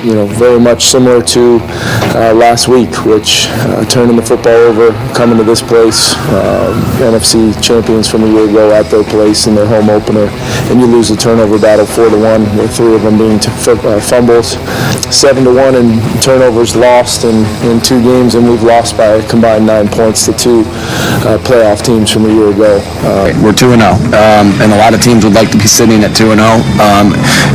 very much similar to last week, which turning the football over, coming to this place, NFC champions from a year ago at their place in their home opener, and you lose the turnover battle 4-1, with 3 of them being fumbles, 7-1 in turnovers lost in 2 games, and we've lost by a combined 9 points to 2 playoff teams from a year ago. We're 2-0, and a lot of teams would like to be sitting at 2-0,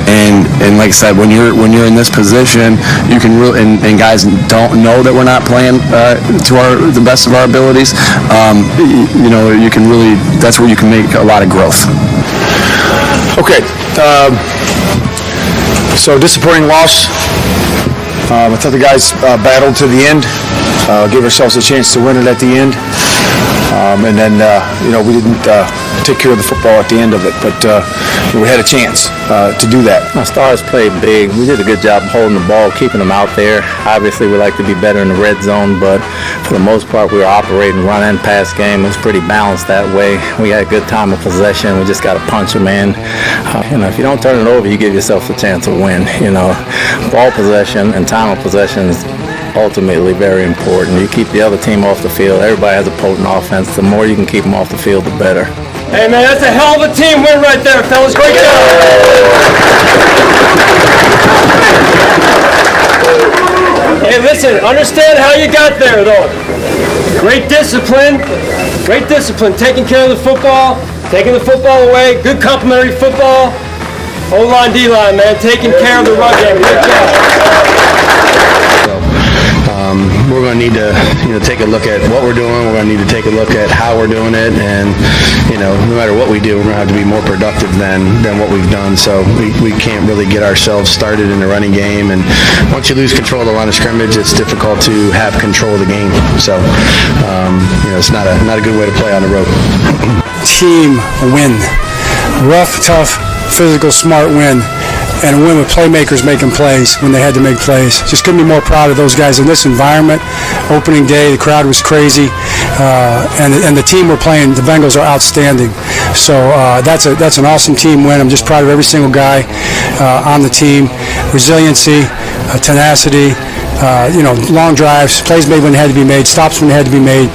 and like I said, when you're in this position, you can really, and guys don't know that we're not playing to the best of our abilities. You can really, that's where you can make a lot of growth. Okay, so disappointing loss. I thought the guys battled to the end, gave ourselves a chance to win it at the end, and then we didn't take care of the football at the end of it, but we had a chance to do that. Our Stars played big. We did a good job holding the ball, keeping them out there. Obviously, we like to be better in the red zone, but for the most part, we were operating run and pass game. It was pretty balanced that way. We had a good time of possession. We just got to punch them in. If you don't turn it over, you give yourself a chance to win. Ball possession and time of possession is ultimately very important. You keep the other team off the field. Everybody has a potent offense. The more you can keep them off the field, the better. Hey, man, that's a hell of a team win right there, fellas. Great job. Hey, listen, understand how you got there, though. Great discipline, taking care of the football, taking the football away, good complementary football. O-line, D-line, man, taking care of the run game. Great job. We're going to need to, take a look at what we're doing. We're going to need to take a look at how we're doing it, and no matter what we do, we're going to have to be more productive than what we've done. So we can't really get ourselves started in the running game, and once you lose control of the line of scrimmage, it's difficult to have control of the game. So it's not a good way to play on the road. Team win, rough, tough, physical, smart win. And a win with playmakers making plays when they had to make plays. Just couldn't be more proud of those guys in this environment. Opening day, the crowd was crazy, and the team we're playing, the Bengals, are outstanding. So that's an awesome team win. I'm just proud of every single guy on the team. Resiliency, tenacity, long drives, plays made when they had to be made, stops when they had to be made.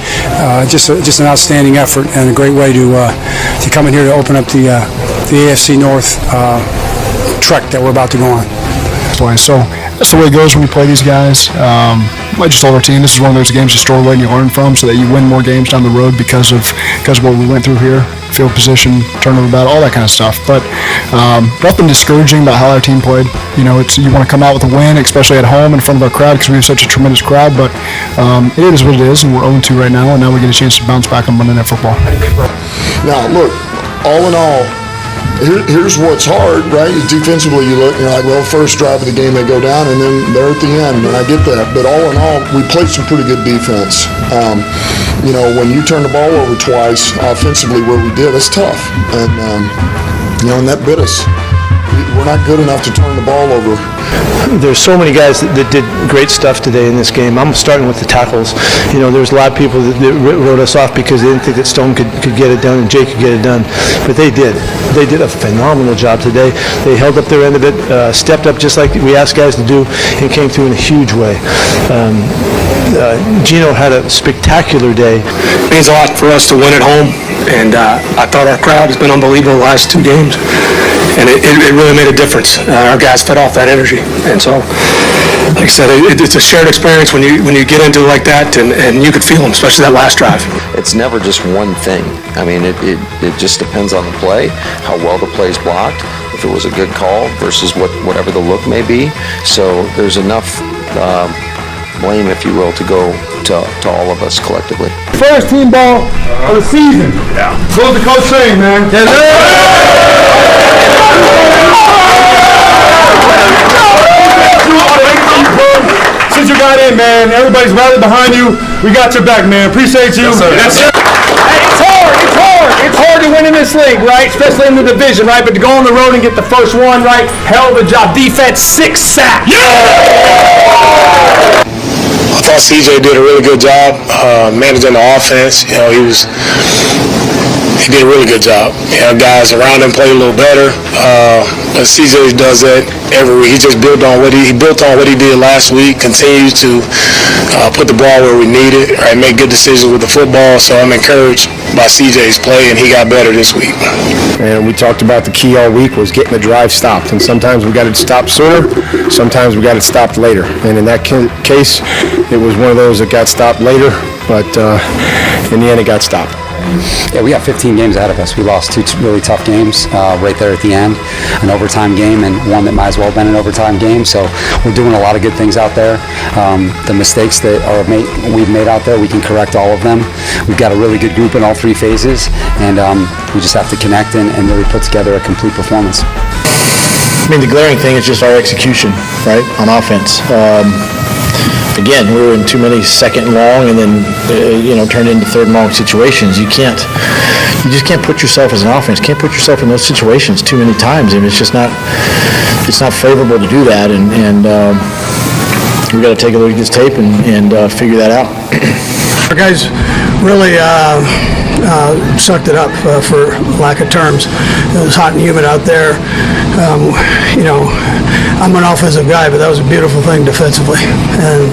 Just an outstanding effort, and a great way to come in here to open up the AFC North trek that we're about to go on. So that's the way it goes when you play these guys. I just told our team this is one of those games you store away and you learn from, so that you win more games down the road because of what we went through here, field position, turnover battle, all that kind of stuff. But nothing discouraging about how our team played. You want to come out with a win, especially at home in front of our crowd, because we have such a tremendous crowd. But it is what it is, and we're 0-2 right now, and now we get a chance to bounce back on Monday Night Football. Now, look, all in all, here's what's hard, right? Defensively, you're like, well, first drive of the game they go down, and then they're at the end, and I get that. But all in all, we played some pretty good defense. When you turn the ball over twice offensively where we did, it's tough. And, and that bit us. We're not good enough to turn the ball over. There's so many guys that did great stuff today in this game. I'm starting with the tackles. There's a lot of people that wrote us off because they didn't think that Stone could get it done and Jake could get it done. But they did. They did a phenomenal job today. They held up their end of it, stepped up just like we asked guys to do, and came through in a huge way. Gino had a spectacular day. It means a lot for us to win at home, and I thought our crowd has been unbelievable the last 2 games. And it really made a difference. Our guys fed off that energy, and so, like I said, it's a shared experience when you get into it like that, and you could feel them, especially that last drive. It's never just one thing. I mean, it just depends on the play, how well the play's blocked, if it was a good call versus whatever the look may be. So there's enough blame, if you will, to go to all of us collectively. First team ball of the season. Yeah. What's the coach saying, man? Since you got in, man, everybody's rallied behind you. We got your back, man. Appreciate you. Yes, sir. Hey, it's hard to win in this league, right? Especially in the division, right? But to go on the road and get the first one, right? Hell of a job. Defense, 6 sacks. Yeah! I thought CJ did a really good job managing the offense. He he did a really good job. Guys around him played a little better. CJ does that every week. He just built on what he did last week. Continues to put the ball where we need it. Right, make good decisions with the football. So I'm encouraged by CJ's play, and he got better this week. And we talked about the key all week was getting the drive stopped. And sometimes we got it stopped sooner, sometimes we got it stopped later. And in that case, it was one of those that got stopped later, but in the end it got stopped. Yeah, we got 15 games ahead of us. We lost 2 really tough games right there at the end, an overtime game and one that might as well have been an overtime game. So we're doing a lot of good things out there. The mistakes that we've made out there, we can correct all of them. We've got a really good group in all 3 phases, and we just have to connect and really put together a complete performance. I mean, the glaring thing is just our execution, right, on offense. Again, we were in too many second and long and then, turned into third and long situations. You just can't put yourself as an offense, can't put yourself in those situations too many times. I mean, it's not favorable to do that, and we got to take a look at this tape and figure that out. Our guys really sucked it up, for lack of terms. It was hot and humid out there. I'm an offensive guy, but that was a beautiful thing defensively. And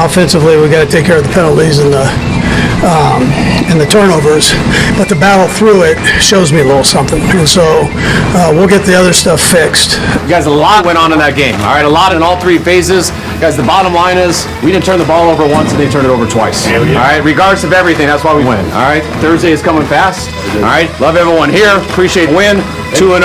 offensively, we got to take care of the penalties and the turnovers. But the battle through it shows me a little something. And so we'll get the other stuff fixed. You guys, a lot went on in that game. All right, a lot in all 3 phases. Guys, the bottom line is we didn't turn the ball over once and they turned it over twice. All right, regardless of everything, that's why we win. All right, Thursday is coming fast. All right, love everyone here. Appreciate the win. 2-0.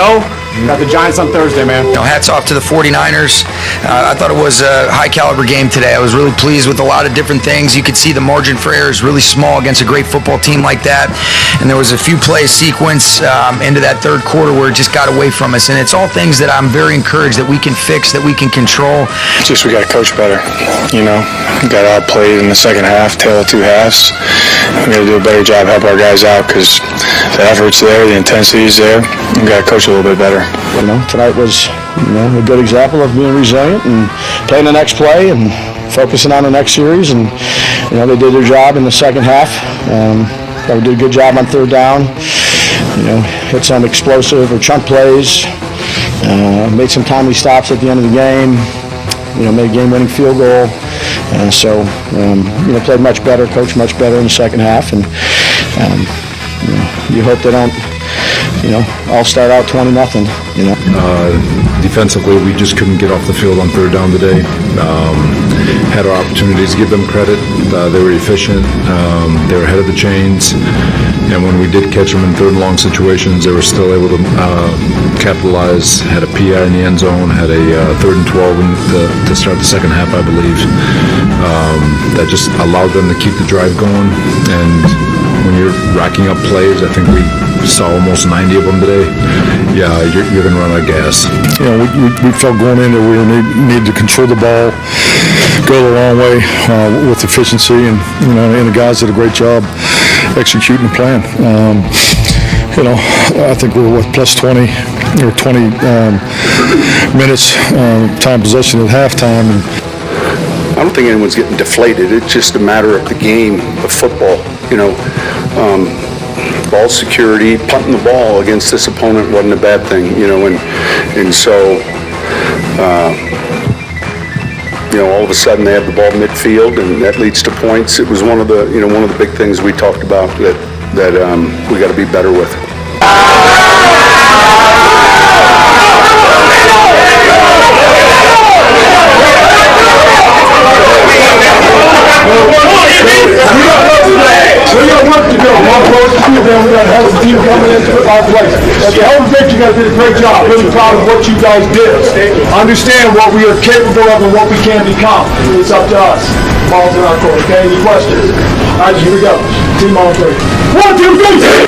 Got the Giants on Thursday, man. Hats off to the 49ers. I thought it was a high-caliber game today. I was really pleased with a lot of different things. You could see the margin for error is really small against a great football team like that. And there was a few play sequence into that third quarter where it just got away from us. And it's all things that I'm very encouraged that we can fix, that we can control. Just we got to coach better, We got outplayed in the second half, tale of 2 halves. We got to do a better job, help our guys out, because the effort's there, the intensity's there. We got to coach a little bit better. Tonight was, a good example of being resilient and playing the next play and focusing on the next series. And, they did their job in the second half. They did a good job on third down. Hit some explosive or chunk plays. Made some timely stops at the end of the game. Made a game-winning field goal. So, played much better, coached much better in the second half. And, you hope they don't, all start out 20-0, Defensively, we just couldn't get off the field on third down today. Had our opportunities, give them credit. They were efficient. They were ahead of the chains. And when we did catch them in third and long situations, they were still able to capitalize. Had a PI in the end zone, had a 3rd and 12 to start the second half, I believe. That just allowed them to keep the drive going. And when you're racking up plays, I think we saw almost 90 of them today. Yeah, you're going to run out of gas. We felt going in that we need to control the ball, go the long way with efficiency, and the guys did a great job executing the plan. I think we were plus 20 or 20 minutes time possession at halftime. And I don't think anyone's getting deflated. It's just a matter of the game of football. Ball security, punting the ball against this opponent wasn't a bad thing, and so all of a sudden they have the ball midfield and that leads to points. It was one of the big things we talked about that we got to be better with. We got work to do. We got to have the team coming in to put our place. As the whole bench, you guys did a great job. Really proud of what you guys did. Understand what we are capable of and what we can become. It's up to us. Ball's in our court. Okay? Any questions? All right, here we go. Team on 3. 1, 2, 3.